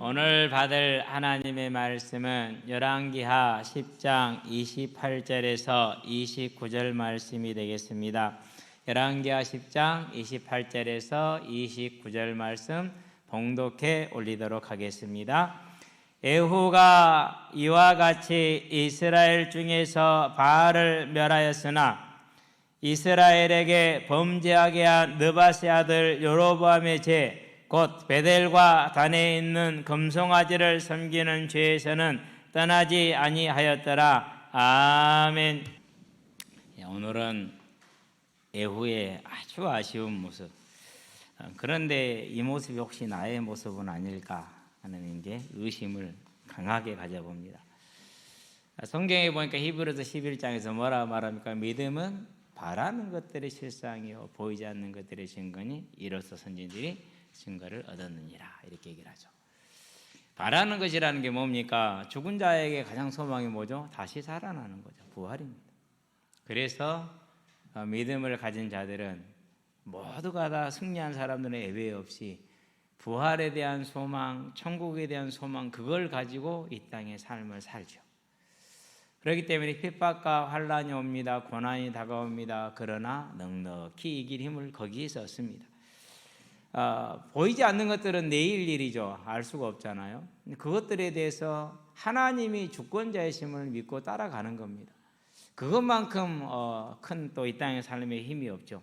오늘 받을 하나님의 말씀은 열왕기하 10장 28절에서 29절 말씀이 되겠습니다. 열왕기하 10장 28절에서 29절 말씀 봉독해 올리도록 하겠습니다. 에후가 이와 같이 이스라엘 중에서 바알을 멸하였으나 이스라엘에게 범죄하게 한 느바세 아들 여로보암의 죄 곧 베델과 단에 있는 금송아지를 섬기는 죄에서는 떠나지 아니하였더라. 아멘. 오늘은 에후의 아주 아쉬운 모습. 그런데 이 모습이 혹시 나의 모습은 아닐까 하는 이제 의심을 강하게 가져봅니다. 성경에 보니까 히브리서 11장에서 뭐라 말합니까? 믿음은 바라는 것들의 실상이요 보이지 않는 것들의 증거니 이로써 선지자들이 증거를 얻었느니라, 이렇게 얘기를 하죠. 바라는 것이라는 게 뭡니까? 죽은 자에게 가장 소망이 뭐죠? 다시 살아나는 거죠. 부활입니다. 그래서 믿음을 가진 자들은 모두가 다 승리한 사람들은 예외 없이 부활에 대한 소망, 천국에 대한 소망, 그걸 가지고 이 땅의 삶을 살죠. 그렇기 때문에 핍박과 환란이 옵니다. 고난이 다가옵니다. 그러나 넉넉히 이길 힘을 거기에서 얻습니다. 보이지 않는 것들은 내일 일이죠. 알 수가 없잖아요. 그것들에 대해서 하나님이 주권자이심을 믿고 따라가는 겁니다. 그것만큼 큰 또 이 땅의 삶에 힘이 없죠.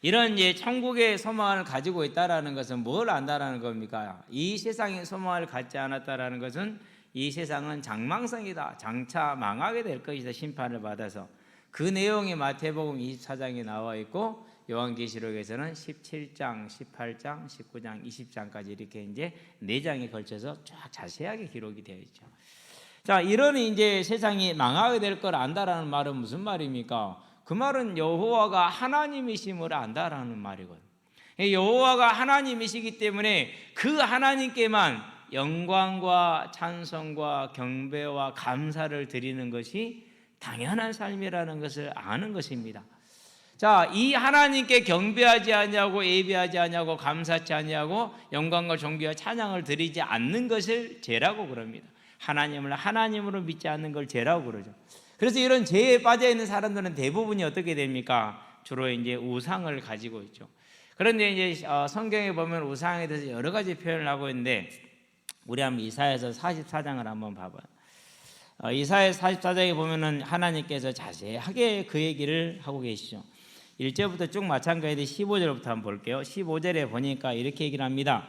이런 이제 천국의 소망을 가지고 있다라는 것은 뭘 안다라는 겁니까? 이 세상의 소망을 갖지 않았다라는 것은 이 세상은 장망성이다. 장차 망하게 될 것이다. 심판을 받아서. 그 내용이 마태복음 24장에 나와 있고 요한계시록에서는 17장, 18장, 19장, 20장까지 이렇게 이제 4장에 걸쳐서 쫙 자세하게 기록이 되어 있죠. 자, 이런 이제 세상이 망하게 될 걸 안다라는 말은 무슨 말입니까? 그 말은 여호와가 하나님이심을 안다라는 말이거든요. 여호와가 하나님이시기 때문에 그 하나님께만 영광과 찬송과 경배와 감사를 드리는 것이 당연한 삶이라는 것을 아는 것입니다. 자, 이 하나님께 경배하지 않냐고 예배하지 않냐고 감사치 않냐고 영광과 존귀와 찬양을 드리지 않는 것을 죄라고 그럽니다. 하나님을 하나님으로 믿지 않는 걸 죄라고 그러죠. 그래서 이런 죄에 빠져 있는 사람들은 대부분이 어떻게 됩니까? 주로 이제 우상을 가지고 있죠. 그런데 이제 성경에 보면 우상에 대해서 여러 가지 표현을 하고 있는데 우리 한번 이사야서 44장을 한번 봐봐요. 이사야 44장에 보면은 하나님께서 자세하게 그 얘기를 하고 계시죠. 1절부터 쭉 마찬가지인데 15절부터 한번 볼게요. 15절에 보니까 이렇게 얘기를 합니다.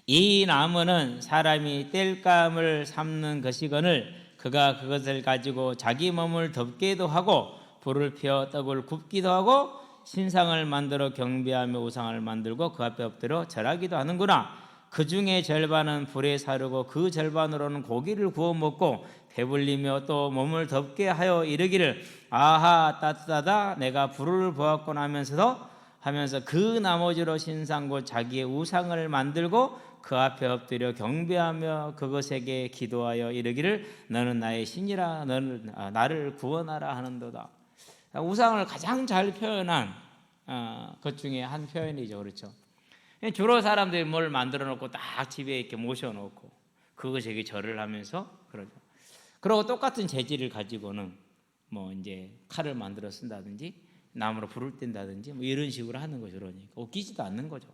이 나무는 사람이 땔감을 삶는 것이거늘 그가 그것을 가지고 자기 몸을 덮기도 하고 불을 피워 떡을 굽기도 하고 신상을 만들어 경배하며 우상을 만들고 그 앞에 엎드려 절하기도 하는구나. 그 중에 절반은 불에 사르고 그 절반으로는 고기를 구워 먹고 배불리며 또 몸을 덥게 하여 이르기를 아하 따뜻하다 내가 불을 보았구나 하면서 그 나머지로 신상 곧 자기의 우상을 만들고 그 앞에 엎드려 경배하며 그것에게 기도하여 이르기를 너는 나의 신이라 너는 나를 구원하라 하는도다. 우상을 가장 잘 표현한 것 중에 한 표현이죠. 그렇죠? 주로 사람들이 뭘 만들어 놓고 딱 집에 이렇게 모셔놓고 그것에게 절을 하면서 그러죠. 그리고 똑같은 재질을 가지고는 뭐 이제 칼을 만들어 쓴다든지 나무로 불을 뗀다든지 뭐 이런 식으로 하는 거죠. 그러니까 웃기지도 않는 거죠.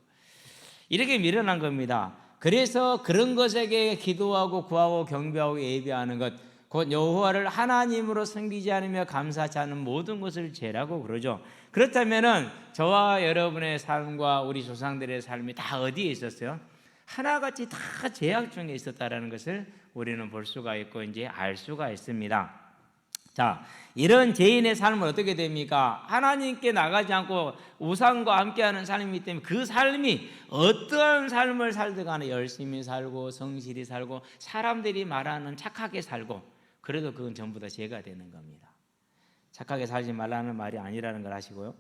이렇게 미련한 겁니다. 그래서 그런 것에게 기도하고 구하고 경배하고 예배하는 것, 곧 여호와를 하나님으로 섬기지 않으며 감사하지 않은 모든 것을 죄라고 그러죠. 그렇다면은 저와 여러분의 삶과 우리 조상들의 삶이 다 어디에 있었어요? 하나같이 다 죄악 중에 있었다라는 것을 우리는 볼 수가 있고 이제 알 수가 있습니다. 자, 이런 죄인의 삶은 어떻게 됩니까? 하나님께 나가지 않고 우상과 함께하는 삶이기 때문에 그 삶이 어떠한 삶을 살든 간에 열심히 살고 성실히 살고 사람들이 말하는 착하게 살고 그래도 그건 전부 다 죄가 되는 겁니다. 착하게 살지 말라는 말이 아니라는 걸 아시고요.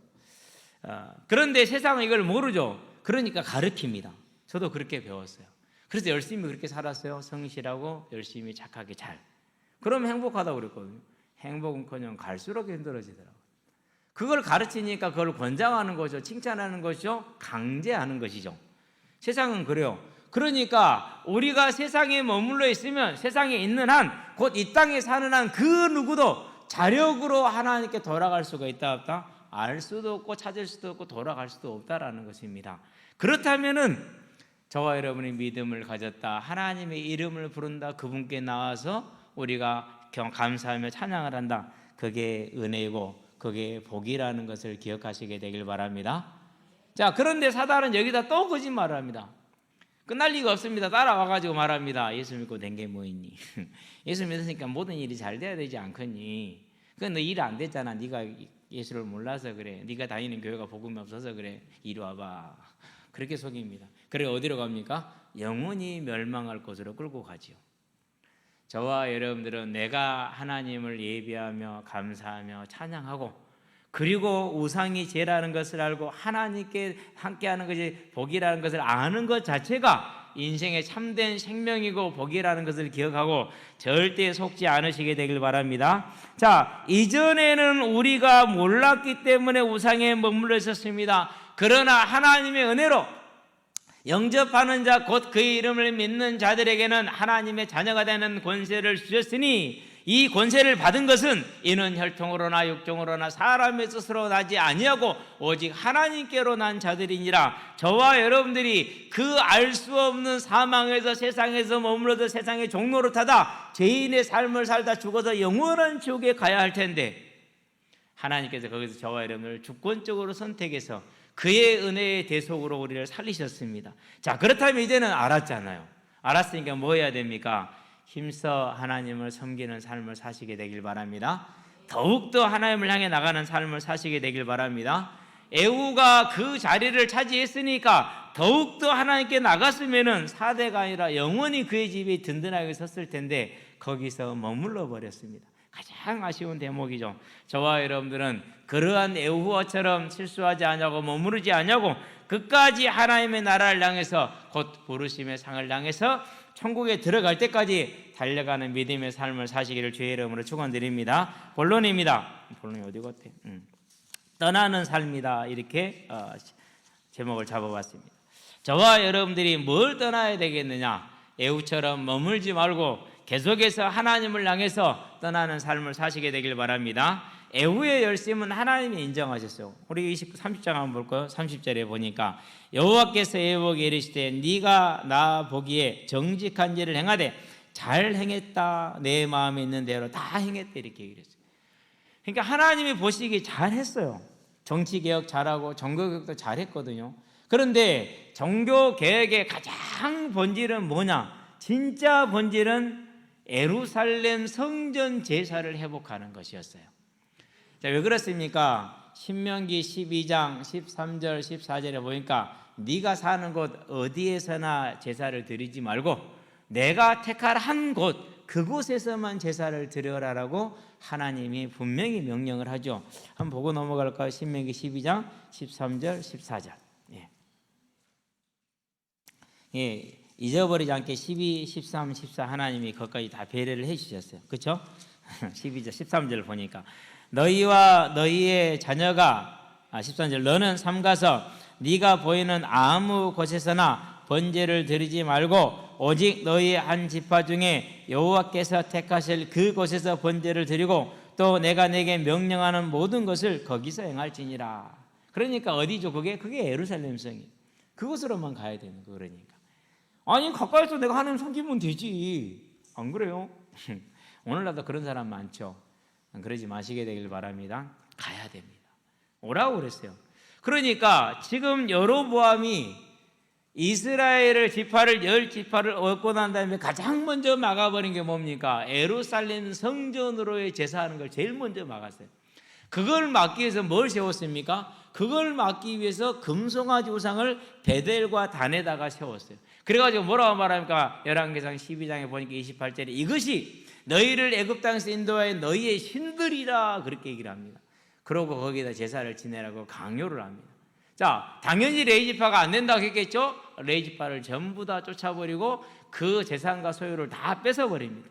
그런데 세상은 이걸 모르죠. 그러니까 가르칩니다. 저도 그렇게 배웠어요. 그래서 열심히 그렇게 살았어요. 성실하고 열심히 착하게 잘. 그러면 행복하다고 그랬거든요. 행복은커녕 갈수록 힘들어지더라고요. 그걸 가르치니까 그걸 권장하는 거죠. 칭찬하는 것이죠. 강제하는 것이죠. 세상은 그래요. 그러니까 우리가 세상에 머물러 있으면 세상에 있는 한, 곧 이 땅에 사는 한 그 누구도 자력으로 하나님께 돌아갈 수가 있다 없다? 알 수도 없고 찾을 수도 없고 돌아갈 수도 없다라는 것입니다. 그렇다면은 저와 여러분이 믿음을 가졌다, 하나님의 이름을 부른다, 그분께 나와서 우리가 감사하며 찬양을 한다, 그게 은혜고 그게 복이라는 것을 기억하시게 되길 바랍니다. 자, 그런데 사단은 여기다 또 거짓말을 합니다. 끝날 리가 없습니다. 따라와가지고 말합니다. 예수 믿고 된 게 뭐 있니? 예수 믿으니까 모든 일이 잘 돼야 되지 않겠니? 그건 너 일 안 됐잖아. 네가 예수를 몰라서 그래. 네가 다니는 교회가 복음이 없어서 그래. 이리 와봐. 그렇게 속입니다. 그래 어디로 갑니까? 영원히 멸망할 곳으로 끌고 가지요. 저와 여러분들은 내가 하나님을 예배하며 감사하며 찬양하고, 그리고 우상이 죄라는 것을 알고 하나님께 함께하는 것이 복이라는 것을 아는 것 자체가 인생의 참된 생명이고 복이라는 것을 기억하고 절대 속지 않으시게 되길 바랍니다. 자, 이전에는 우리가 몰랐기 때문에 우상에 머물러 있었습니다. 그러나 하나님의 은혜로 영접하는 자, 곧 그의 이름을 믿는 자들에게는 하나님의 자녀가 되는 권세를 주셨으니, 이 권세를 받은 것은 이는 혈통으로나 육종으로나 사람의 뜻으로 나지 아니하고 오직 하나님께로 난 자들이니라. 저와 여러분들이 그 알 수 없는 사망에서, 세상에서 머물러서 세상의 종노릇하다 죄인의 삶을 살다 죽어서 영원한 지옥에 가야 할 텐데, 하나님께서 거기서 저와 여러분을 주권적으로 선택해서 그의 은혜의 대속으로 우리를 살리셨습니다. 자, 그렇다면 이제는 알았잖아요. 알았으니까 뭐 해야 됩니까? 힘써 하나님을 섬기는 삶을 사시게 되길 바랍니다. 더욱더 하나님을 향해 나가는 삶을 사시게 되길 바랍니다. 에후가 그 자리를 차지했으니까 더욱더 하나님께 나갔으면은 4대가 아니라 영원히 그의 집이 든든하게 섰을 텐데 거기서 머물러 버렸습니다. 가장 아쉬운 대목이죠. 저와 여러분들은 그러한 에후와처럼 실수하지 않냐고 머무르지 않냐고 끝까지 하나님의 나라를 향해서, 곧 부르심의 상을 향해서 천국에 들어갈 때까지 달려가는 믿음의 삶을 사시기를 주의 이름으로 축원드립니다. 본론입니다. 본론이 어디 갔대? 떠나는 삶이다, 이렇게 제목을 잡아봤습니다. 저와 여러분들이 뭘 떠나야 되겠느냐? 에후처럼 머물지 말고 계속해서 하나님을 향해서 떠나는 삶을 사시게 되길 바랍니다. 에후의 열심은 하나님이 인정하셨어요. 우리 30장 한번 볼까요? 30절에 보니까 여호와께서 에후에게 이르시되 네가 나 보기에 정직한 일을 행하되 잘 행했다, 내 마음에 있는 대로 다 행했다, 이렇게 얘기를 했어요. 그러니까 하나님이 보시기에 잘했어요. 정치개혁 잘하고 종교개혁도 잘했거든요. 그런데 종교개혁의 가장 본질은 뭐냐? 진짜 본질은 예루살렘 성전 제사를 회복하는 것이었어요. 자, 왜 그렇습니까? 신명기 12장 13절 14절에 보니까 네가 사는 곳 어디에서나 제사를 드리지 말고 내가 택할 한 곳, 그곳에서만 제사를 드려라라고 하나님이 분명히 명령을 하죠. 한번 보고 넘어갈까요? 신명기 12장 13절 14절. 예, 잊어버리지 않게 12, 13, 14 하나님이 거기까지 다 배려를 해주셨어요. 그렇죠? 12절 13절을 보니까 너희와 너희의 자녀가 13절 너는 삼가서 네가 보이는 아무 곳에서나 번제를 드리지 말고 오직 너희의 한 지파 중에 여호와께서 택하실 그 곳에서 번제를 드리고 또 내가 내게 명령하는 모든 것을 거기서 행할지니라. 그러니까 어디죠? 그게 예루살렘 성이. 그곳으로만 가야 되는 거. 그러니까 아니 가까이서 내가 하나님 섬기면 되지, 안 그래요? 오늘날도 그런 사람 많죠. 그러지 마시게 되길 바랍니다. 가야 됩니다. 오라고 그랬어요. 그러니까 지금 여로보암이 이스라엘을 지파를 10지파를 얻고 난 다음에 가장 먼저 막아버린 게 뭡니까? 예루살렘 성전으로의 제사하는 걸 제일 먼저 막았어요. 그걸 막기 위해서 뭘 세웠습니까? 그걸 막기 위해서 금송아지 우상을 베델과 단에다가 세웠어요. 그래가지고 뭐라고 말합니까? 열왕기상 12장에 보니까 28절에 이것이 너희를 애굽 땅에서 인도하여 너희의 신들이라, 그렇게 얘기를 합니다. 그러고 거기다 제사를 지내라고 강요를 합니다. 자, 당연히 레위지파가 안 된다고 했겠죠? 레위지파를 전부 다 쫓아버리고 그 재산과 소유를 다 뺏어버립니다.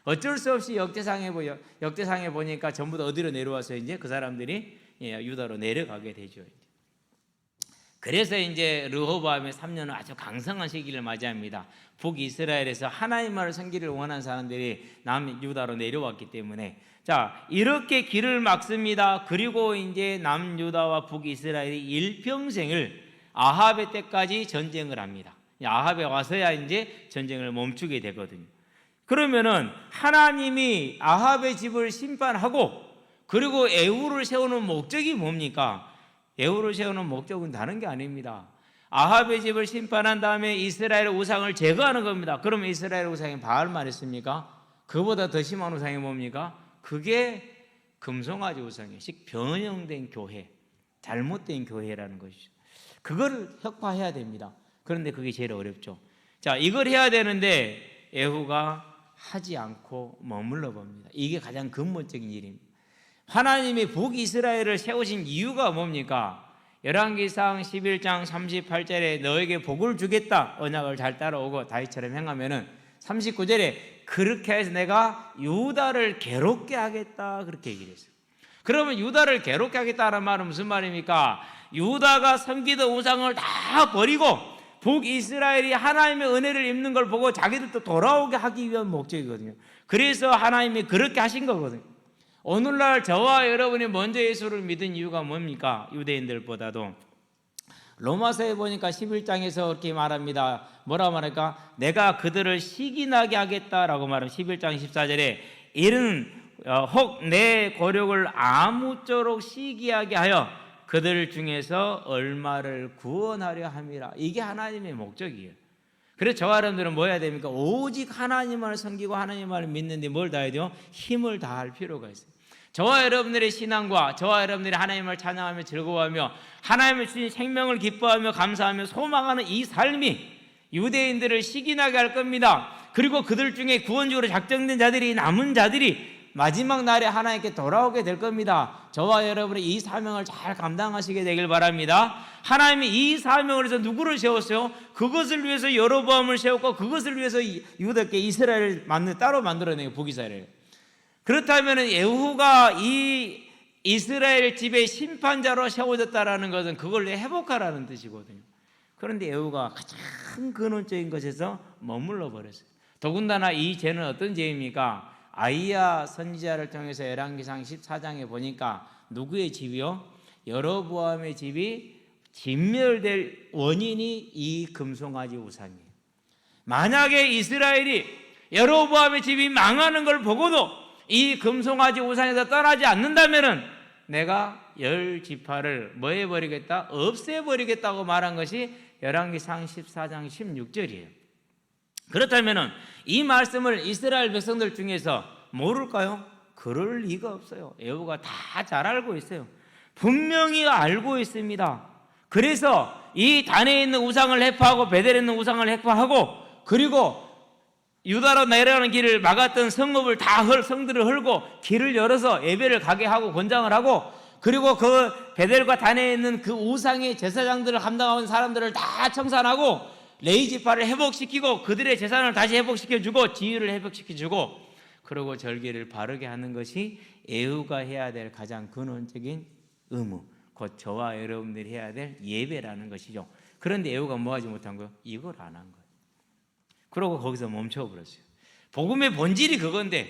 어쩔 수 없이 역대상에 보니까 전부 다 어디로 내려와서 이제 그 사람들이 유다로 내려가게 되죠. 그래서 이제 르호보암의 3년은 아주 강성한 시기를 맞이합니다. 북이스라엘에서 하나님만을 섬기를 원하는 사람들이 남유다로 내려왔기 때문에, 자, 이렇게 길을 막습니다. 그리고 이제 남유다와 북이스라엘이 일평생을 아합의 때까지 전쟁을 합니다. 아합에 와서야 이제 전쟁을 멈추게 되거든요. 그러면은 하나님이 아합의 집을 심판하고 그리고 에후를 세우는 목적이 뭡니까? 에후를 세우는 목적은 다른 게 아닙니다. 아합의 집을 심판한 다음에 이스라엘 우상을 제거하는 겁니다. 그러면 이스라엘 우상이 바알만 했습니까? 그보다 더 심한 우상이 뭡니까? 그게 금송아지 우상이에요. 즉 변형된 교회, 잘못된 교회라는 것이죠. 그걸 혁파해야 됩니다. 그런데 그게 제일 어렵죠. 자, 이걸 해야 되는데 에후가 하지 않고 머물러 봅니다. 이게 가장 근본적인 일입니다. 하나님이 북이스라엘을 세우신 이유가 뭡니까? 열왕기상 11장 38절에 너에게 복을 주겠다, 언약을 잘 따라오고 다윗처럼 행하면은, 39절에 그렇게 해서 내가 유다를 괴롭게 하겠다, 그렇게 얘기를 했어요. 그러면 유다를 괴롭게 하겠다는 말은 무슨 말입니까? 유다가 섬기던 우상을 다 버리고 북이스라엘이 하나님의 은혜를 입는 걸 보고 자기들도 돌아오게 하기 위한 목적이거든요. 그래서 하나님이 그렇게 하신 거거든요. 오늘날 저와 여러분이 먼저 예수를 믿은 이유가 뭡니까? 유대인들보다도. 로마서에 보니까 11장에서 그렇게 말합니다. 뭐라고 말할까? 내가 그들을 시기나게 하겠다라고 말하면 11장 14절에 이는 혹 내 고력을 아무쪼록 시기하게 하여 그들 중에서 얼마를 구원하려 함이라. 이게 하나님의 목적이에요. 그래서 저와 여러분들은 뭐 해야 됩니까? 오직 하나님만을 섬기고 하나님만을 믿는데 뭘 다해야 돼요? 힘을 다할 필요가 있어요. 저와 여러분들의 신앙과 저와 여러분들이 하나님을 찬양하며 즐거워하며 하나님을 주신 생명을 기뻐하며 감사하며 소망하는 이 삶이 유대인들을 시기나게 할 겁니다. 그리고 그들 중에 구원적으로 작정된 자들이, 남은 자들이 마지막 날에 하나님께 돌아오게 될 겁니다. 저와 여러분이 이 사명을 잘 감당하시게 되길 바랍니다. 하나님이 이 사명을 해서 누구를 세웠어요? 그것을 위해서 여로보암을 세웠고 그것을 위해서 유다께 이스라엘을 따로 만들어내요. 북이스라엘. 그렇다면 에후가 이 이스라엘 집의 심판자로 세워졌다라는 것은 그걸 회복하라는 뜻이거든요. 그런데 에후가 가장 근원적인 것에서 머물러 버렸어요. 더군다나 이 죄는 어떤 죄입니까? 아히야 선지자를 통해서 열왕기상 14장에 보니까 누구의 집이요? 여로보암의 집이 진멸될 원인이 이 금송아지 우상이에요. 만약에 이스라엘이 여로보암의 집이 망하는 걸 보고도 이 금송아지 우상에서 떠나지 않는다면은 내가 10지파를 뭐 해버리겠다? 없애버리겠다고 말한 것이 열왕기상 14장 16절이에요. 그렇다면은 이 말씀을 이스라엘 백성들 중에서 모를까요? 그럴 리가 없어요. 에후가 다 잘 알고 있어요. 분명히 알고 있습니다. 그래서 이 단에 있는 우상을 해파하고 베델에 있는 우상을 해파하고 그리고 유다로 내려가는 길을 막았던 성읍을 성들을 헐고 길을 열어서 예배를 가게 하고 권장을 하고 그리고 그 베델과 단에 있는 그 우상의 제사장들을 감당하는 사람들을 다 청산하고 레위 지파를 회복시키고 그들의 재산을 다시 회복시켜주고 지위를 회복시켜주고 그리고 절기를 바르게 하는 것이 에후가 해야 될 가장 근원적인 의무, 곧 저와 여러분들이 해야 될 예배라는 것이죠. 그런데 에후가 뭐 하지 못한 거예요? 이걸 안 한 거예요. 그러고 거기서 멈춰버렸어요. 복음의 본질이 그건데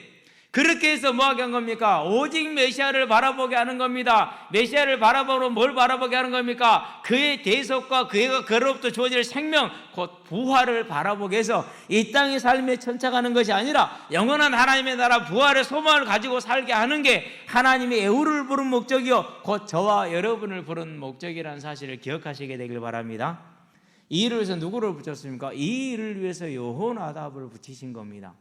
그렇게 해서 뭐 하게 한 겁니까? 오직 메시아를 바라보게 하는 겁니다. 메시아를 바라보면 뭘 바라보게 하는 겁니까? 그의 대속과 그로부터 주어질 생명, 곧 부활을 바라보게 해서 이 땅의 삶에 천착하는 것이 아니라 영원한 하나님의 나라 부활의 소망을 가지고 살게 하는 게 하나님의 에후를 부른 목적이요 곧 저와 여러분을 부른 목적이라는 사실을 기억하시게 되길 바랍니다. 이 일을 위해서 누구를 붙였습니까? 이 일을 위해서 여호나답을 붙이신 겁니다.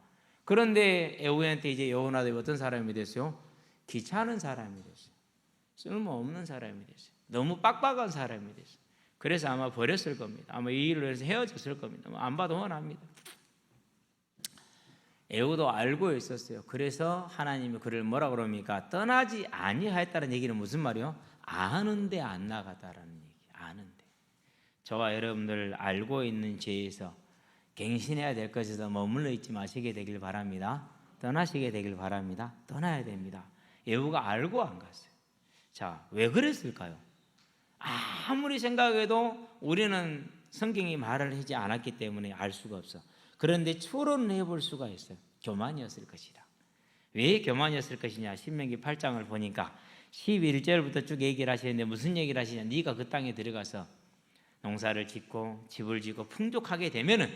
그런데 에후한테 이제 여호나답이 어떤 사람이 됐어요? 귀찮은 사람이 됐어요. 쓸모없는 사람이 됐어요. 너무 빡빡한 사람이 됐어요. 그래서 아마 버렸을 겁니다. 아마 이 일을 위해서 헤어졌을 겁니다. 안 봐도 뻔합니다. 에후도 알고 있었어요. 그래서 하나님이 그를 뭐라 그럽니까? 떠나지 아니하였다는 얘기는 무슨 말이요? 아는데 안 나가다라는 얘기. 아는데. 저와 여러분들 알고 있는 죄에서 갱신해야 될 것에서 머물러 있지 마시게 되길 바랍니다. 떠나시게 되길 바랍니다. 떠나야 됩니다. 에후가 알고 안 갔어요. 자, 왜 그랬을까요? 아무리 생각해도 우리는 성경이 말을 하지 않았기 때문에 알 수가 없어. 그런데 추론을 해볼 수가 있어요. 교만이었을 것이다. 왜 교만이었을 것이냐? 신명기 8장을 보니까 11절부터 쭉 얘기를 하시는데 무슨 얘기를 하시냐? 네가 그 땅에 들어가서 농사를 짓고 집을 짓고 풍족하게 되면은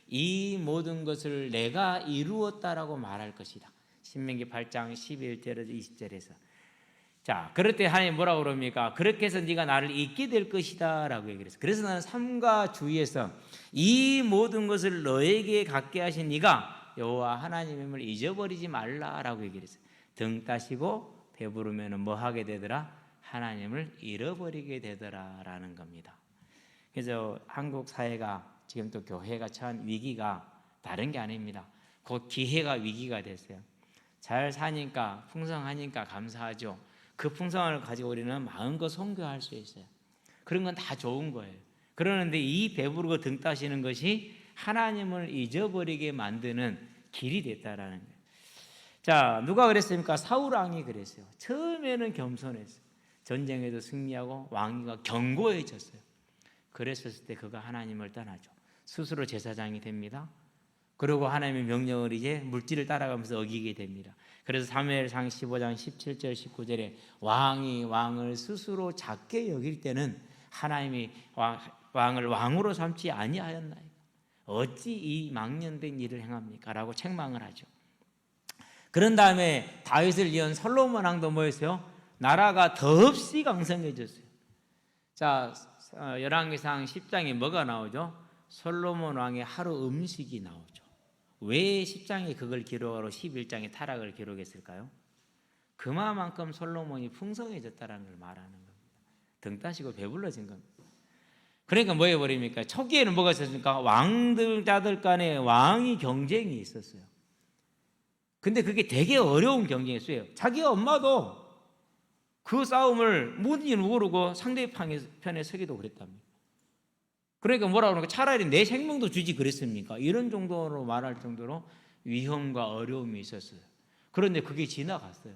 이 모든 것을 내가 이루었다라고 말할 것이다. 신명기 8장 11절에서 20절에서. 자, 그럴 때 하나님 뭐라고 그럽니까? 그렇게 해서 네가 나를 잊게 될 것이다 라고 얘기를 했어요. 그래서 나는 삼가 주의에서 이 모든 것을 너에게 갖게 하신 네가 여호와 하나님임을 잊어버리지 말라라고 얘기를 했어요. 등 따시고 배부르면 뭐 하게 되더라? 하나님을 잃어버리게 되더라라는 겁니다. 그래서 한국 사회가 지금 또 교회가 처한 위기가 다른 게 아닙니다. 곧 기회가 위기가 됐어요. 잘 사니까 풍성하니까 감사하죠. 그 풍성함을 가지고 우리는 마음껏 선교할 수 있어요. 그런 건 다 좋은 거예요. 그러는데 이 배부르고 등 따시는 것이 하나님을 잊어버리게 만드는 길이 됐다라는 거예요. 자, 누가 그랬습니까? 사울 왕이 그랬어요. 처음에는 겸손했어요. 전쟁에도 승리하고 왕위가 견고해졌어요. 그랬을 때 그가 하나님을 떠나죠. 스스로 제사장이 됩니다. 그리고 하나님의 명령을 이제 물질을 따라가면서 어기게 됩니다. 그래서 사무엘상 15장 17절 19절에 왕이 왕을 스스로 작게 여길 때는 하나님이 왕을 왕으로 삼지 아니하였나이까? 어찌 이 망령된 일을 행합니까? 라고 책망을 하죠. 그런 다음에 다윗을 이은 솔로몬 왕도 뭐였어요? 나라가 더없이 강성해졌어요. 자, 열왕기상 10장에 뭐가 나오죠? 솔로몬 왕의 하루 음식이 나오죠. 왜 10장에 그걸 기록하고 11장에 타락을 기록했을까요? 그만큼 솔로몬이 풍성해졌다는 걸 말하는 겁니다. 등 따시고 배불러진 겁니다. 그러니까 뭐 해버립니까? 초기에는 뭐가 있었습니까? 왕들자들 간에 왕이 경쟁이 있었어요. 근데 그게 되게 어려운 경쟁이었어요. 자기 엄마도 그 싸움을 뭔지는 모르고 상대편에 서기도 그랬답니다. 그러니까 뭐라고 그러니까 차라리 내 생명도 주지 그랬습니까? 이런 정도로 말할 정도로 위험과 어려움이 있었어요. 그런데 그게 지나갔어요.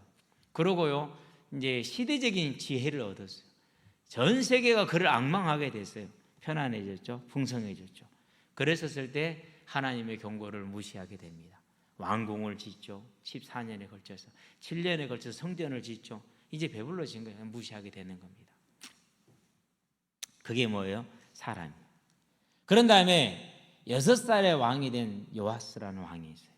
그러고요, 이제 시대적인 지혜를 얻었어요. 전 세계가 그를 앙망하게 됐어요. 편안해졌죠. 풍성해졌죠. 그랬었을 때 하나님의 경고를 무시하게 됩니다. 왕궁을 짓죠. 14년에 걸쳐서 7년에 걸쳐서 성전을 짓죠. 이제 배불러진 거예요. 무시하게 되는 겁니다. 그게 뭐예요? 사람이에요. 그런 다음에 6살의 왕이 된 요아스라는 왕이 있어요.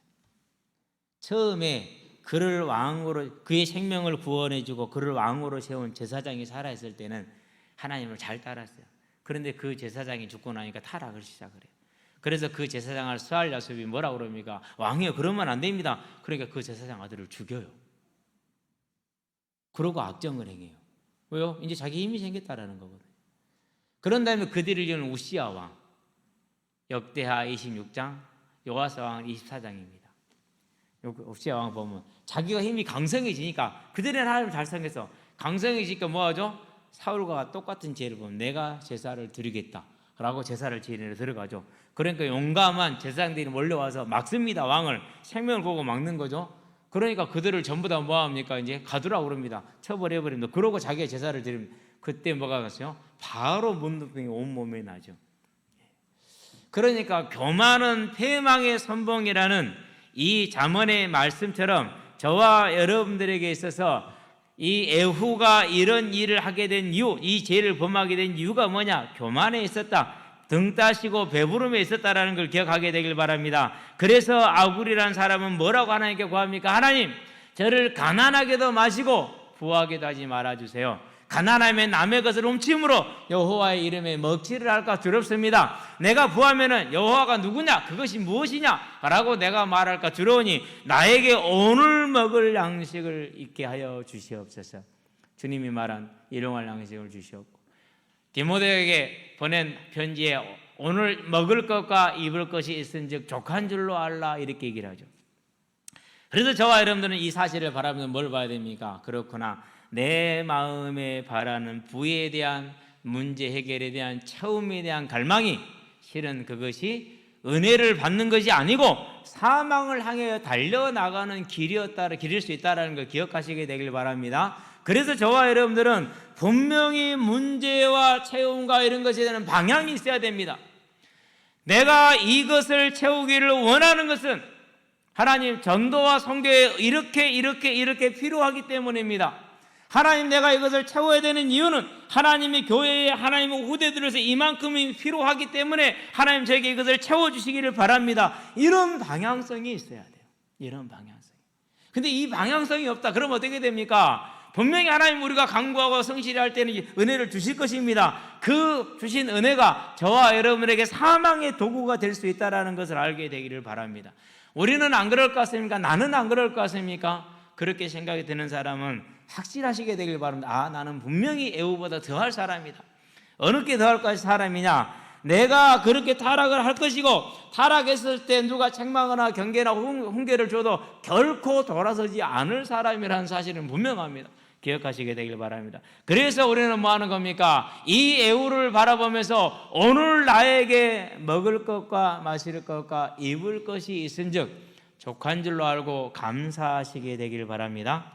처음에 그를 왕으로, 그의 생명을 구원해주고 그를 왕으로 세운 제사장이 살아있을 때는 하나님을 잘 따랐어요. 그런데 그 제사장이 죽고 나니까 타락을 시작을 해요. 그래서 그 제사장을 스알 야숲이 뭐라고 그럽니까? 왕이요, 그러면 안 됩니다. 그러니까 그 제사장 아들을 죽여요. 그러고 악정을 행해요. 왜요? 이제 자기 힘이 생겼다라는 거거든요. 그런 다음에 그 뒤를 이은 우시야 왕, 역대하 26장, 요아스 왕 24장입니다. 우시야 왕 보면 자기가 힘이 강성해지니까 그들은 하나님을 잘 생겨서 강성해지니까 뭐하죠? 사울과 똑같은 죄를 보면 내가 제사를 드리겠다라고 제사를 지내러 들어가죠. 그러니까 용감한 제사장들이 몰려와서 막습니다. 왕을 생명을 걸고 막는 거죠. 그러니까 그들을 전부 다 뭐합니까? 이제 가두라고 그럽니다. 처벌해버립니다. 그러고 자기가 제사를 드립니다. 그때 뭐가 갔어요? 바로 문둥병이 온몸에 나죠. 그러니까 교만은 패망의 선봉이라는 이 잠언의 말씀처럼 저와 여러분들에게 있어서 이 에후가 이런 일을 하게 된 이유, 이 죄를 범하게 된 이유가 뭐냐? 교만에 있었다. 등 따시고 배부름에 있었다라는 걸 기억하게 되길 바랍니다. 그래서 아굴이라는 사람은 뭐라고 하나님께 구합니까? 하나님, 저를 가난하게도 마시고 부하게도 하지 말아주세요. 가난하면 남의 것을 훔침으로 여호와의 이름에 먹칠을 할까 두렵습니다. 내가 부하면은 여호와가 누구냐? 그것이 무엇이냐? 라고 내가 말할까 두려우니 나에게 오늘 먹을 양식을 있게 하여 주시옵소서. 주님이 말한 일용할 양식을 주시옵고 디모데에게 보낸 편지에 오늘 먹을 것과 입을 것이 있은즉 족한 줄로 알라 이렇게 얘기를 하죠. 그래서 저와 여러분들은 이 사실을 바라보면 뭘 봐야 됩니까? 그렇구나, 내 마음에 바라는 부에 대한 문제 해결에 대한 처음에 대한 갈망이 실은 그것이 은혜를 받는 것이 아니고 사망을 향해 달려나가는 길일 수 있다는 걸 기억하시게 되길 바랍니다. 그래서 저와 여러분들은 분명히 문제와 체험과 이런 것에 대한 방향이 있어야 됩니다. 내가 이것을 채우기를 원하는 것은 하나님 전도와 선교에 이렇게 필요하기 때문입니다. 하나님, 내가 이것을 채워야 되는 이유는 하나님의 교회에 하나님의 후대들에서 이만큼이 필요하기 때문에 하나님 저에게 이것을 채워주시기를 바랍니다. 이런 방향성이 있어야 돼요. 이런 방향성이. 근데 이 방향성이 없다. 그럼 어떻게 됩니까? 분명히 하나님 우리가 간구하고 성실히 할 때는 은혜를 주실 것입니다. 그 주신 은혜가 저와 여러분에게 사망의 도구가 될 수 있다는 것을 알게 되기를 바랍니다. 우리는 안 그럴 것 같습니까? 나는 안 그럴 것 같습니까? 그렇게 생각이 드는 사람은 확실하시게 되길 바랍니다. 아, 나는 분명히 에후보다 더할 사람이다. 어느 게 더할 사람이냐? 내가 그렇게 타락을 할 것이고, 타락했을 때 누가 책망하거나 경계나 훈계를 줘도 결코 돌아서지 않을 사람이라는 사실은 분명합니다. 기억하시게 되길 바랍니다. 그래서 우리는 뭐 하는 겁니까? 이 에후를 바라보면서 오늘 나에게 먹을 것과 마실 것과 입을 것이 있은즉 족한 줄로 알고 감사하시게 되길 바랍니다.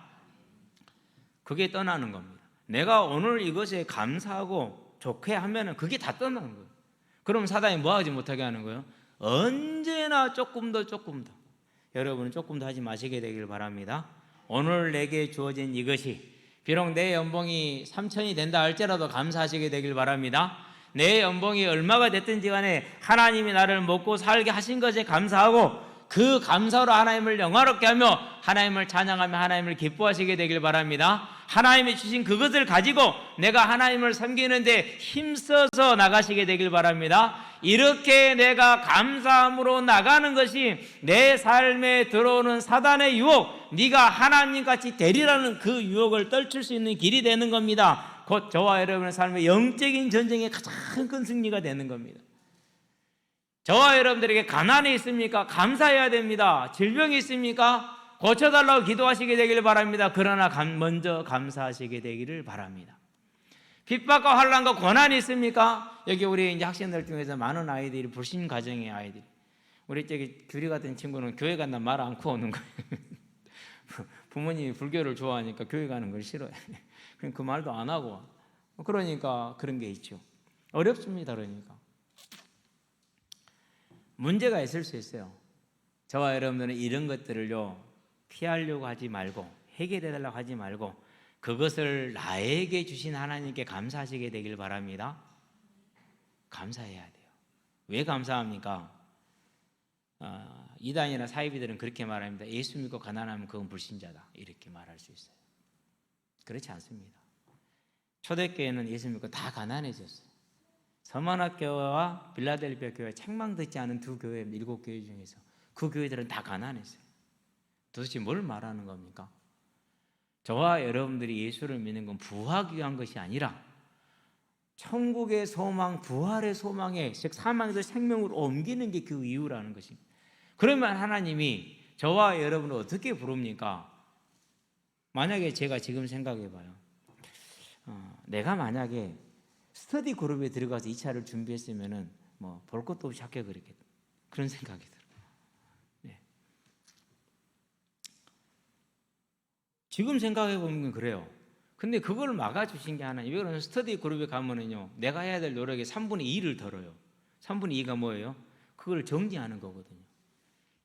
그게 떠나는 겁니다. 내가 오늘 이것에 감사하고 좋게 하면은 그게 다 떠나는 거예요. 그럼 사단이 뭐 하지 못하게 하는 거예요? 언제나 조금 더 여러분은 조금 더 하지 마시게 되길 바랍니다. 오늘 내게 주어진 이것이 비록 내 연봉이 3천이 된다 할지라도 감사하시게 되길 바랍니다. 내 연봉이 얼마가 됐든지 간에 하나님이 나를 먹고 살게 하신 것에 감사하고 그 감사로 하나님을 영화롭게 하며 하나님을 찬양하며 하나님을 기뻐하시게 되길 바랍니다. 하나님이 주신 그것을 가지고 내가 하나님을 섬기는데 힘써서 나가시게 되길 바랍니다. 이렇게 내가 감사함으로 나가는 것이 내 삶에 들어오는 사단의 유혹, 네가 하나님같이 되리라는 그 유혹을 떨칠 수 있는 길이 되는 겁니다. 곧 저와 여러분의 삶의 영적인 전쟁의 가장 큰 승리가 되는 겁니다. 저와 여러분들에게 가난이 있습니까? 감사해야 됩니다. 질병이 있습니까? 고쳐달라고 기도하시게 되기를 바랍니다. 그러나 먼저 감사하시게 되기를 바랍니다. 핍박과 환난과 고난이 있습니까? 여기 우리 이제 학생들 중에서 많은 아이들이 불신 가정의 아이들. 우리 저기 규리 같은 친구는 교회 간다 말 않고 오는 거예요. 부모님이 불교를 좋아하니까 교회 가는 걸 싫어해. 그 말도 안 하고. 그러니까 그런 게 있죠. 어렵습니다. 그러니까. 문제가 있을 수 있어요. 저와 여러분들은 이런 것들을요 피하려고 하지 말고 해결해달라고 하지 말고 그것을 나에게 주신 하나님께 감사하시게 되길 바랍니다. 감사해야 돼요. 왜 감사합니까? 이단이나 사이비들은 그렇게 말합니다. 예수 믿고 가난하면 그건 불신자다 이렇게 말할 수 있어요. 그렇지 않습니다. 초대교회는 예수 믿고 다 가난해졌어요. 서만학교와 빌라델피아 교회 책망 듣지 않은 두 교회, 7교회 중에서 그 교회들은 다 가난했어요. 도대체 뭘 말하는 겁니까? 저와 여러분들이 예수를 믿는 건 부하기 위한 것이 아니라 천국의 소망, 부활의 소망에 즉 사망에서 생명으로 옮기는 게 그 이유라는 것입니다. 그러면 하나님이 저와 여러분을 어떻게 부릅니까? 만약에 제가 지금 생각해 봐요. 내가 만약에 스터디 그룹에 들어가서 2차를 준비했으면은 뭐 볼 것도 없이 합격을 했겠다. 그런 생각이 들어요. 네. 지금 생각해 보면 그래요. 근데 그걸 막아주신 게 하나님. 왜 그러냐면 스터디 그룹에 가면은요, 내가 해야 될 노력의 3분의 2를 덜어요. 3분의 2가 뭐예요? 그걸 정리하는 거거든요.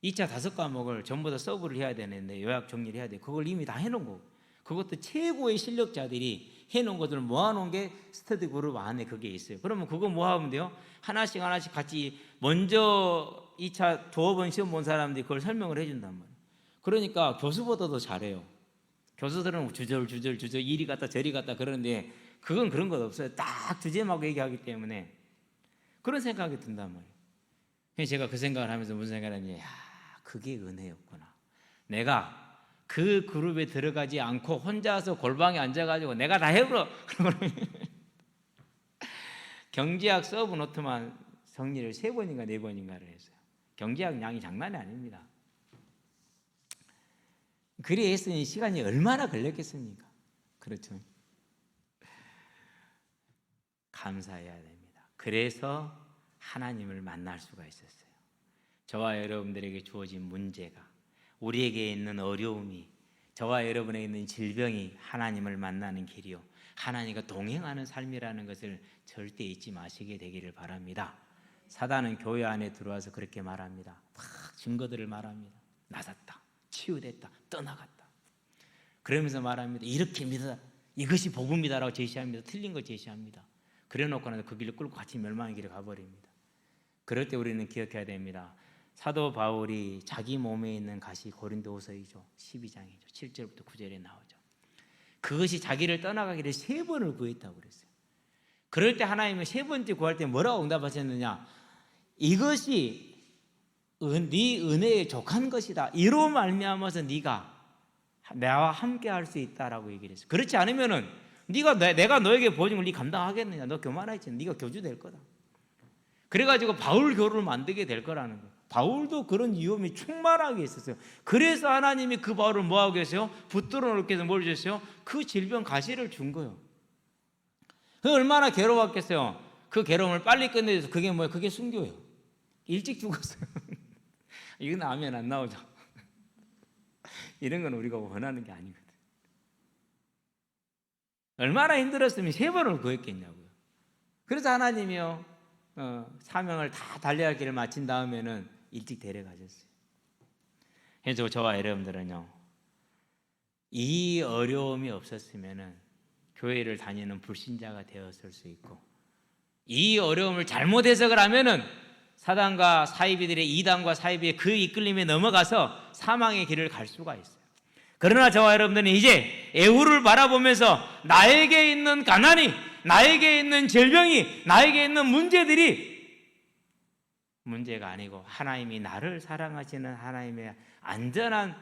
2차 5과목을 전부 다 서브를 해야 되는데 요약 정리를 해야 돼. 그걸 이미 다 해놓은 거고. 그것도 최고의 실력자들이 해놓은 것들을 모아놓은 게 스터디 그룹 안에 그게 있어요. 그러면 그거 뭐 하면 돼요? 하나씩 같이 먼저 2차 두어 번 시험 본 사람들이 그걸 설명을 해준단 말이에요. 그러니까 교수보다도 잘해요. 교수들은 주절 이리 갔다 저리 갔다 그러는데 그건 그런 것 없어요. 딱 주제만 얘기하기 때문에 그런 생각이 든단 말이에요. 그래서 제가 그 생각을 하면서 무슨 생각을 하냐면 그게 은혜였구나. 내가 그 그룹에 들어가지 않고 혼자서 골방에 앉아가지고 내가 다 해버려. 경제학 서브 노트만 정리를 3번인가 4번인가를 했어요. 경제학 양이 장난이 아닙니다. 그리 했으니 시간이 얼마나 걸렸겠습니까? 그렇죠. 감사해야 됩니다. 그래서 하나님을 만날 수가 있었어요. 저와 여러분들에게 주어진 문제가, 우리에게 있는 어려움이 저와 여러분에 있는 질병이 하나님을 만나는 길이요, 하나님과 동행하는 삶이라는 것을 절대 잊지 마시게 되기를 바랍니다. 사단은 교회 안에 들어와서 그렇게 말합니다. 막 증거들을 말합니다. 낮았다, 치유됐다, 떠나갔다. 그러면서 말합니다. 이렇게 믿어, 이것이 복음이다라고 제시합니다. 틀린 거 제시합니다. 그래놓고 나서 그 길을 끌고 같이 멸망의 길을 가버립니다. 그럴 때 우리는 기억해야 됩니다. 사도 바울이 자기 몸에 있는 가시, 고린도후서이죠, 12장이죠, 7절부터 9절에 나오죠. 그것이 자기를 떠나가기를 3번을 구했다고 그랬어요. 그럴 때 하나님은 3번째 구할 때 뭐라고 응답하셨느냐? 이것이 네 은혜에 족한 것이다. 이로 말미암아서 네가 나와 함께 할 수 있다라고 얘기를 했어요. 그렇지 않으면은 내가 너에게 보여준 걸 네 감당하겠느냐? 너 교만하지. 네가 교주될 거다. 그래가지고 바울 교를 만들게 될 거라는 거예요. 바울도 그런 위험이 충만하게 있었어요. 그래서 하나님이 그 바울을 뭐하고 계세요? 붙들어 놓게 해서 뭘 주셨어요? 그 질병 가시를 준 거예요. 그 얼마나 괴로웠겠어요. 그 괴로움을 빨리 끝내줘서 그게 뭐예요? 그게 순교예요. 일찍 죽었어요. 이건 아멘 안 나오죠. 이런 건 우리가 원하는 게 아니거든. 얼마나 힘들었으면 3번을 구했겠냐고요. 그래서 하나님이요, 사명을 다 달려갈 길을 마친 다음에는 일찍 데려가셨어요. 그래서 저와 여러분들은요, 이 어려움이 없었으면은 교회를 다니는 불신자가 되었을 수 있고, 이 어려움을 잘못 해석을 하면은 사단과 사이비들의, 이단과 사이비의 그 이끌림에 넘어가서 사망의 길을 갈 수가 있어요. 그러나 저와 여러분들은 이제 애후를 바라보면서 나에게 있는 가난이, 나에게 있는 질병이, 나에게 있는 문제들이 문제가 아니고 하나님이 나를 사랑하시는 하나님의 안전한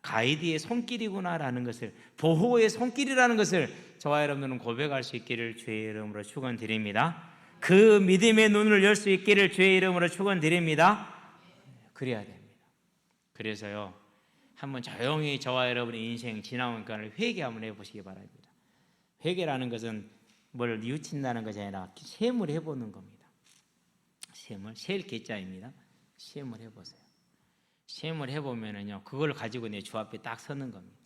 가이드의 손길이구나라는 것을, 보호의 손길이라는 것을 저와 여러분들은 고백할 수 있기를 주의 이름으로 축원드립니다. 그 믿음의 눈을 열 수 있기를 주의 이름으로 축원드립니다. 그래야 됩니다. 그래서요, 한번 조용히 저와 여러분의 인생 지나온 것을 회개 한번 해보시기 바랍니다. 회개라는 것은 뭘 뉘우친다는 것이 아니라 셈을 해보는 겁니다. 셀 개자입니다. 셈을 해보세요. 셈을 해보면은요, 그걸 가지고 내 주 앞에 딱 서는 겁니다.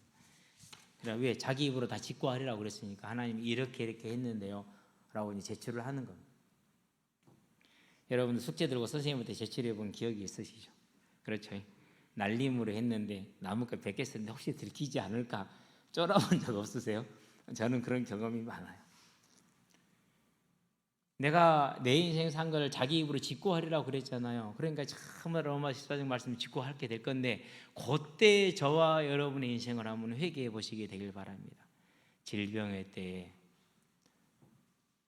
그러니까 왜? 자기 입으로 다 직고하리라고 그랬으니까 하나님이 이렇게 했는데요 라고 이제 제출을 하는 겁니다. 여러분들 숙제 들고 선생님한테 제출해 본 기억이 있으시죠? 그렇죠? 날림으로 했는데 나무가 100개 썼는데 혹시 들키지 않을까 쫄아본 적 없으세요? 저는 그런 경험이 많아요. 내가 내 인생 산 걸 자기 입으로 직고하리라고 그랬잖아요. 그러니까 정말 로마 14장 말씀을 직고하게 될 건데, 그때 저와 여러분의 인생을 한번 회개해 보시게 되길 바랍니다. 질병의 때에,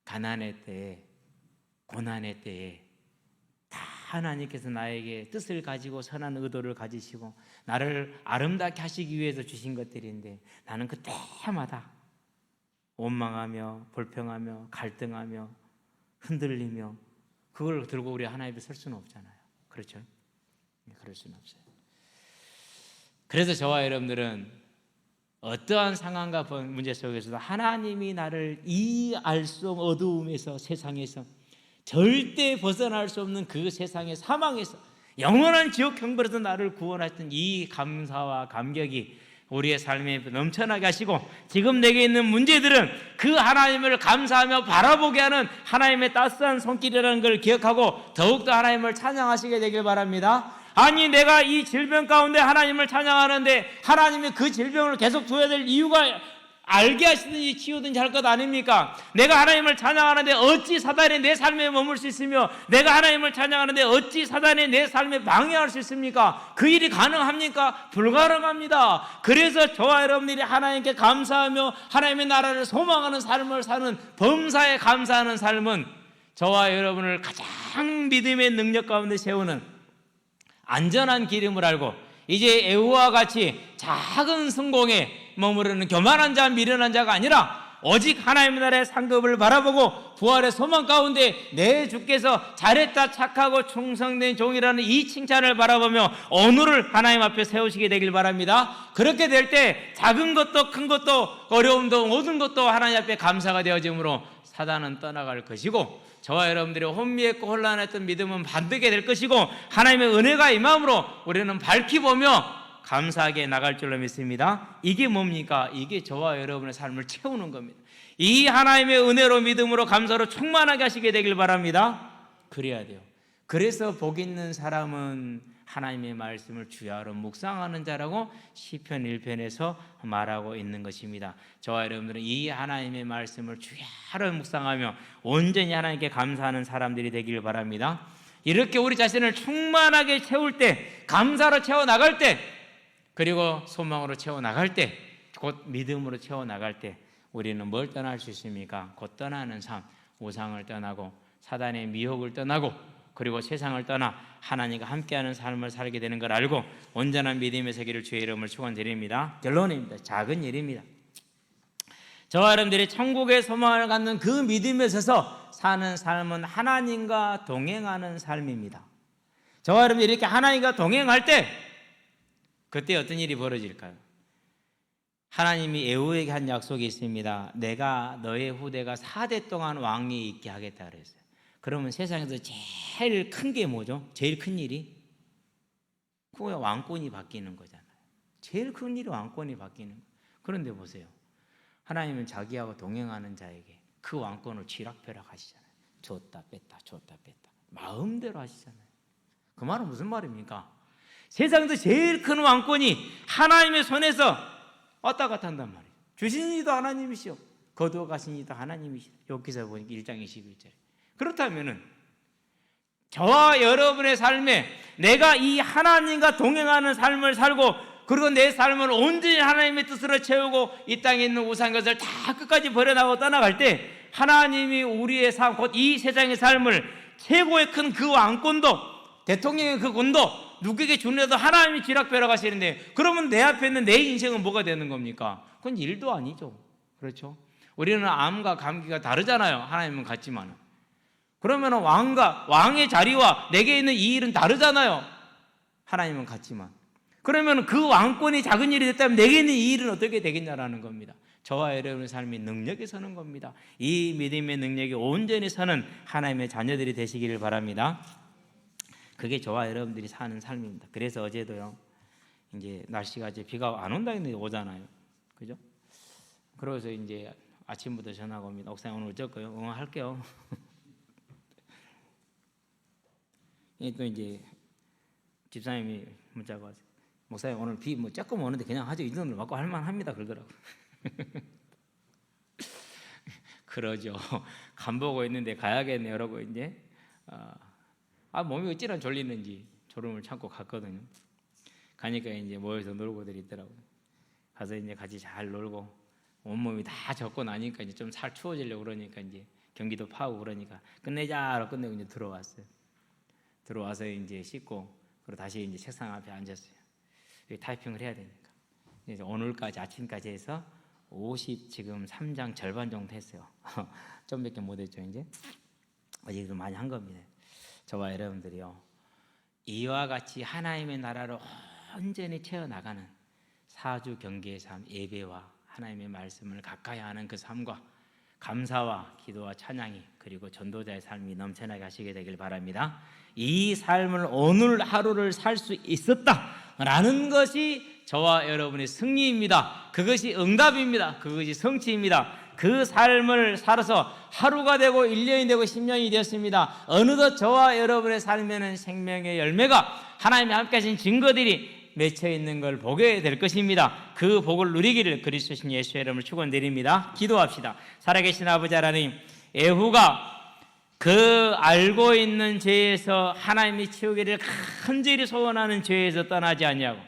가난의 때에, 고난의 때에 다 하나님께서 나에게 뜻을 가지고 선한 의도를 가지시고 나를 아름답게 하시기 위해서 주신 것들인데, 나는 그때마다 원망하며 불평하며 갈등하며 흔들리며 그걸 들고 우리 하나님 앞에 설 수는 없잖아요. 그렇죠? 그럴 수는 없어요. 그래서 저와 여러분들은 어떠한 상황과 문제 속에서도 하나님이 나를 이 알 수 없는 어두움에서, 세상에서 절대 벗어날 수 없는 그 세상의 사망에서, 영원한 지옥 형벌에서 나를 구원하셨던 이 감사와 감격이 우리의 삶에 넘쳐나게 하시고, 지금 내게 있는 문제들은 그 하나님을 감사하며 바라보게 하는 하나님의 따스한 손길이라는 걸 기억하고 더욱더 하나님을 찬양하시게 되길 바랍니다. 아니, 내가 이 질병 가운데 하나님을 찬양하는데 하나님이 그 질병을 계속 둬야 될 이유가 알게 하시든지 치우든지 할 것 아닙니까? 내가 하나님을 찬양하는데 어찌 사단이 내 삶에 머물 수 있으며, 내가 하나님을 찬양하는데 어찌 사단이 내 삶에 방해할 수 있습니까? 그 일이 가능합니까? 불가능합니다. 그래서 저와 여러분들이 하나님께 감사하며 하나님의 나라를 소망하는 삶을 사는, 범사에 감사하는 삶은 저와 여러분을 가장 믿음의 능력 가운데 세우는 안전한 기름을 알고, 이제 애후와 같이 작은 성공에 머무르는 교만한 자, 미련한 자가 아니라 오직 하나님의 나라의 상급을 바라보고 부활의 소망 가운데 내 주께서 잘했다, 착하고 충성된 종이라는 이 칭찬을 바라보며 오늘을 하나님 앞에 세우시게 되길 바랍니다. 그렇게 될 때 작은 것도 큰 것도 어려움도 모든 것도 하나님 앞에 감사가 되어지므로 사단은 떠나갈 것이고, 저와 여러분들의 혼미했고 혼란했던 믿음은 반드게 될 것이고, 하나님의 은혜가 임함으로 우리는 밝히 보며 감사하게 나갈 줄로 믿습니다. 이게 뭡니까? 이게 저와 여러분의 삶을 채우는 겁니다. 이 하나님의 은혜로 믿음으로 감사로 충만하게 하시게 되길 바랍니다. 그래야 돼요. 그래서 복 있는 사람은 하나님의 말씀을 주야로 묵상하는 자라고 시편 1편에서 말하고 있는 것입니다. 저와 여러분들은 이 하나님의 말씀을 주야로 묵상하며 온전히 하나님께 감사하는 사람들이 되길 바랍니다. 이렇게 우리 자신을 충만하게 채울 때, 감사로 채워나갈 때, 그리고 소망으로 채워나갈 때, 곧 믿음으로 채워나갈 때 우리는 뭘 떠날 수 있습니까? 곧 떠나는 삶, 우상을 떠나고 사단의 미혹을 떠나고 그리고 세상을 떠나 하나님과 함께하는 삶을 살게 되는 걸 알고 온전한 믿음의 세계를 주의 이름을 축원드립니다. 결론입니다. 작은 일입니다. 저와 여러분들이 천국의 소망을 갖는 그 믿음에 있어서 사는 삶은 하나님과 동행하는 삶입니다. 저와 여러분들이 이렇게 하나님과 동행할 때 그때 어떤 일이 벌어질까요? 하나님이 에후에게 한 약속이 있습니다. 내가 너의 후대가 4대 동안 왕위 있게 하겠다 그랬어요. 그러면 세상에서 제일 큰 게 뭐죠? 제일 큰 일이? 그게 왕권이 바뀌는 거잖아요. 제일 큰 일이 왕권이 바뀌는 거예요. 그런데 보세요. 하나님은 자기하고 동행하는 자에게 그 왕권을 쥐락펴락 하시잖아요. 줬다 뺐다 줬다 뺐다 마음대로 하시잖아요. 그 말은 무슨 말입니까? 세상에서 제일 큰 왕권이 하나님의 손에서 왔다 갔다 한단 말이에요. 주신 이도 하나님이시오, 거두어 가신 이도 하나님이시오. 욥기서 보니까 1장 21절에. 그렇다면은 저와 여러분의 삶에 내가 이 하나님과 동행하는 삶을 살고 그리고 내 삶을 온전히 하나님의 뜻으로 채우고 이 땅에 있는 우상 것을 다 끝까지 버려나가고 떠나갈 때 하나님이 우리의 삶, 곧 이 세상의 삶을 최고의 큰 그 왕권도 대통령의 그 권도 누구에게 주느냐도 하나님이 쥐락펴락 하시는데 그러면 내 앞에 있는 내 인생은 뭐가 되는 겁니까? 그건 일도 아니죠. 그렇죠? 우리는 암과 감기가 다르잖아요. 하나님은 같지만. 그러면 왕의 자리와 내게 있는 이 일은 다르잖아요. 하나님은 같지만. 그러면 그 왕권이 작은 일이 됐다면 내게 있는 이 일은 어떻게 되겠냐라는 겁니다. 저와 여러분의 삶이 능력에 서는 겁니다. 이 믿음의 능력이 온전히 서는 하나님의 자녀들이 되시기를 바랍니다. 그게 저와 여러분들이 사는 삶입니다. 그래서 어제도요, 이제 날씨가 이제 비가 안 온다 했는데 오잖아요. 그죠? 그래서 이제 아침부터 전화가 옵니다. 목사님 오늘 어쩔 거예요? 응원할게요. 또 이제 집사님이 문자가 왔어요. 목사님 오늘 비 뭐 조금 오는데 그냥 하죠. 이 정도 맞고 할만합니다. 그러더라고. 그러죠. 간 보고 있는데 가야겠네요. 이러고 이제 몸이 어찌나 졸리는지 졸음을 참고 갔거든요. 가니까 이제 모여서 놀고들 있더라고요. 가서 이제 같이 잘 놀고 온몸이 다 젖고 나니까 이제 좀 살 추워지려고 그러니까 이제 경기도 파고 그러니까 끝내자로 끝내고 이제 들어왔어요. 들어와서 이제 씻고 그리고 다시 이제 책상 앞에 앉았어요. 타이핑을 해야 되니까. 이제 오늘까지 아침까지 해서 53장 절반 정도 했어요. 좀밖에 못 했죠. 이제 어제도 많이 한 겁니다. 저와 여러분들이요, 이와 같이 하나님의 나라로 온전히 채워나가는 사주 경계의 삶, 예배와 하나님의 말씀을 가까이 하는 그 삶과 감사와 기도와 찬양이 그리고 전도자의 삶이 넘쳐나게 하시게 되길 바랍니다. 이 삶을 오늘 하루를 살 수 있었다라는 것이 저와 여러분의 승리입니다. 그것이 응답입니다. 그것이 성취입니다. 그 삶을 살아서 하루가 되고 1년이 되고 10년이 되었습니다. 어느덧 저와 여러분의 삶에는 생명의 열매가 하나님이 함께 하신 증거들이 맺혀 있는 걸 보게 될 것입니다. 그 복을 누리기를 그리스도신 예수의 이름으로 축원드립니다. 기도합시다. 살아계신 아버지 하나님, 에후가 그 알고 있는 죄에서 하나님이 치우기를 간절히 소원하는 죄에서 떠나지 아니하고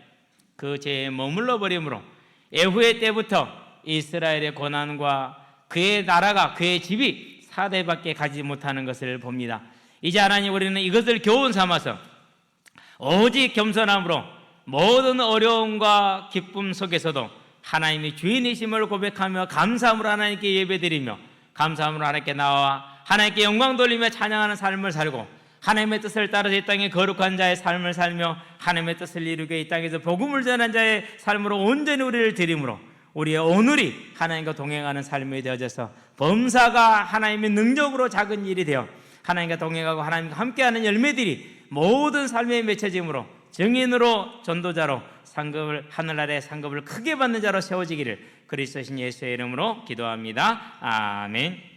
그 죄에 머물러 버림으로 에후의 때부터 이스라엘의 고난과 그의 나라가 그의 집이 4대밖에 가지 못하는 것을 봅니다. 이제 하나님, 우리는 이것을 교훈 삼아서 오직 겸손함으로 모든 어려움과 기쁨 속에서도 하나님이 주인이심을 고백하며 감사함으로 하나님께 예배드리며 감사함으로 하나님께 나와 하나님께 영광 돌리며 찬양하는 삶을 살고 하나님의 뜻을 따라서 이 땅에 거룩한 자의 삶을 살며 하나님의 뜻을 이루게 이 땅에서 복음을 전한 자의 삶으로 온전히 우리를 드림으로 우리의 오늘이 하나님과 동행하는 삶이 되어져서 범사가 하나님의 능력으로 작은 일이 되어 하나님과 동행하고 하나님과 함께하는 열매들이 모든 삶에 맺혀짐으로 증인으로 전도자로 상급을 하늘 아래 상급을 크게 받는 자로 세워지기를 그리스도신 예수의 이름으로 기도합니다. 아멘.